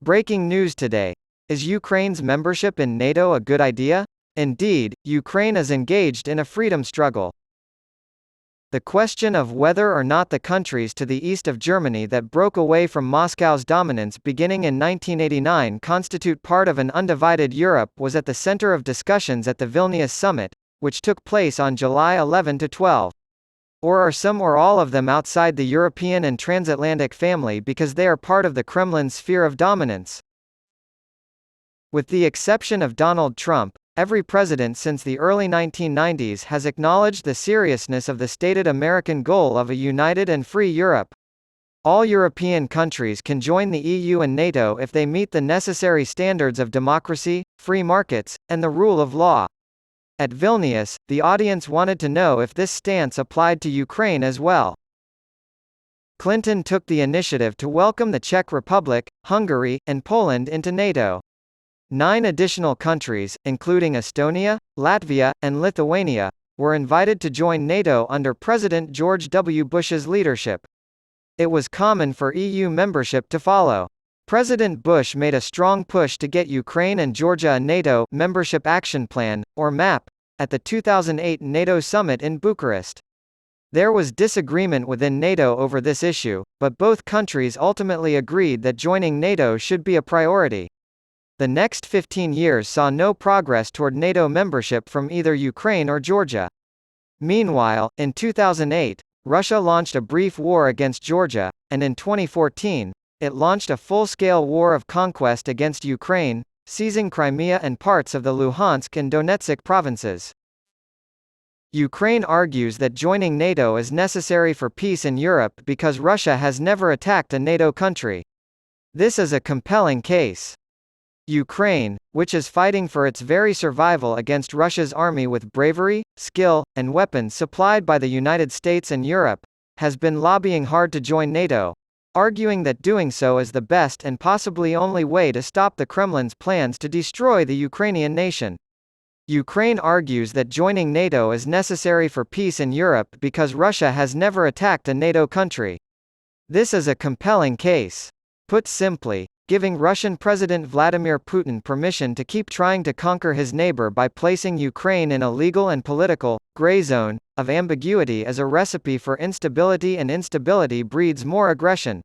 Breaking news today. Is Ukraine's membership in NATO a good idea? Indeed, Ukraine is engaged in a freedom struggle. The question of whether or not the countries to the east of Germany that broke away from Moscow's dominance beginning in 1989 constitute part of an undivided Europe was at the center of discussions at the Vilnius summit, which took place on July 11 to 12. Or are some or all of them outside the European and transatlantic family because they are part of the Kremlin's sphere of dominance? With the exception of Donald Trump, every president since the early 1990s has acknowledged the seriousness of the stated American goal of a united and free Europe. All European countries can join the EU and NATO if they meet the necessary standards of democracy, free markets, and the rule of law. At Vilnius, the audience wanted to know if this stance applied to Ukraine as well. Clinton took the initiative to welcome the Czech Republic, Hungary, and Poland into NATO. 9 additional countries, including Estonia, Latvia, and Lithuania, were invited to join NATO under President George W. Bush's leadership. It was common for EU membership to follow. President Bush made a strong push to get Ukraine and Georgia a NATO Membership Action Plan, or MAP, at the 2008 NATO summit in Bucharest. There was disagreement within NATO over this issue, but both countries ultimately agreed that joining NATO should be a priority. The next 15 years saw no progress toward NATO membership from either Ukraine or Georgia. Meanwhile, in 2008, Russia launched a brief war against Georgia, and in 2014, it launched a full-scale war of conquest against Ukraine, seizing Crimea and parts of the Luhansk and Donetsk provinces. Ukraine argues that joining NATO is necessary for peace in Europe because Russia has never attacked a NATO country. This is a compelling case. Ukraine, which is fighting for its very survival against Russia's army with bravery, skill, and weapons supplied by the United States and Europe, has been lobbying hard to join NATO, arguing that doing so is the best and possibly only way to stop the Kremlin's plans to destroy the Ukrainian nation. Ukraine argues that joining NATO is necessary for peace in Europe because Russia has never attacked a NATO country. This is a compelling case. Put simply, giving Russian President Vladimir Putin permission to keep trying to conquer his neighbor by placing Ukraine in a legal and political, gray zone, of ambiguity is a recipe for instability, and instability breeds more aggression.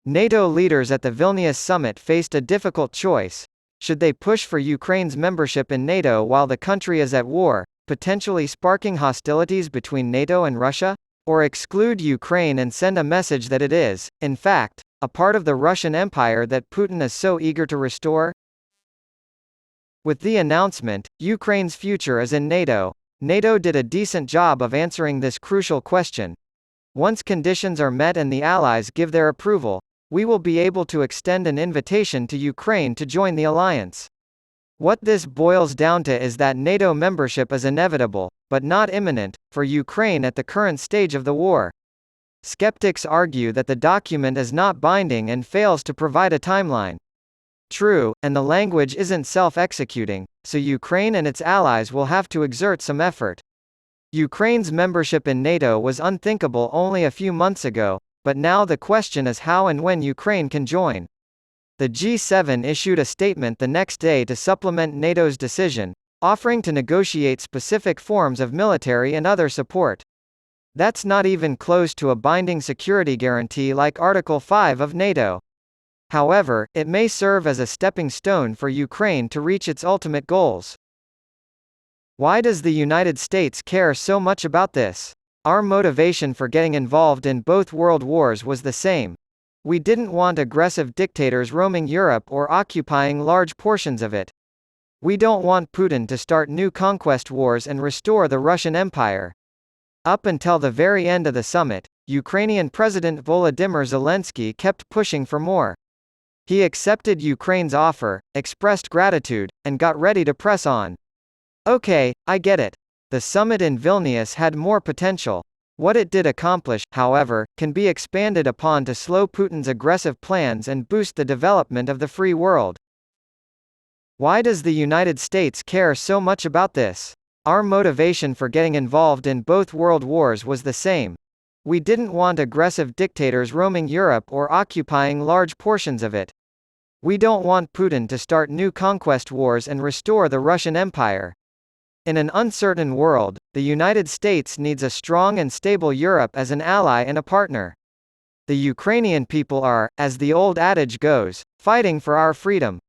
NATO leaders at the Vilnius summit faced a difficult choice. Should they push for Ukraine's membership in NATO while the country is at war, potentially sparking hostilities between NATO and Russia? Or exclude Ukraine and send a message that it is, in fact, a part of the Russian Empire that Putin is so eager to restore? With the announcement, Ukraine's future is in NATO, NATO did a decent job of answering this crucial question. Once conditions are met and the Allies give their approval, we will be able to extend an invitation to Ukraine to join the alliance. What this boils down to is that NATO membership is inevitable, but not imminent, for Ukraine at the current stage of the war. Skeptics argue that the document is not binding and fails to provide a timeline. True, and the language isn't self-executing, so Ukraine and its allies will have to exert some effort. Ukraine's membership in NATO was unthinkable only a few months ago, but now the question is how and when Ukraine can join. The G7 issued a statement the next day to supplement NATO's decision, offering to negotiate specific forms of military and other support. That's not even close to a binding security guarantee like Article 5 of NATO. However, it may serve as a stepping stone for Ukraine to reach its ultimate goals. Why does the United States care so much about this? Our motivation for getting involved in both world wars was the same. We didn't want aggressive dictators roaming Europe or occupying large portions of it. We don't want Putin to start new conquest wars and restore the Russian Empire. Up until the very end of the summit, Ukrainian President Volodymyr Zelensky kept pushing for more. He accepted Ukraine's offer, expressed gratitude, and got ready to press on. Okay, I get it. The summit in Vilnius had more potential. What it did accomplish, however, can be expanded upon to slow Putin's aggressive plans and boost the development of the free world. Why does the United States care so much about this? Our motivation for getting involved in both world wars was the same. We didn't want aggressive dictators roaming Europe or occupying large portions of it. We don't want Putin to start new conquest wars and restore the Russian Empire. In an uncertain world, the United States needs a strong and stable Europe as an ally and a partner. The Ukrainian people are, as the old adage goes, fighting for our freedom.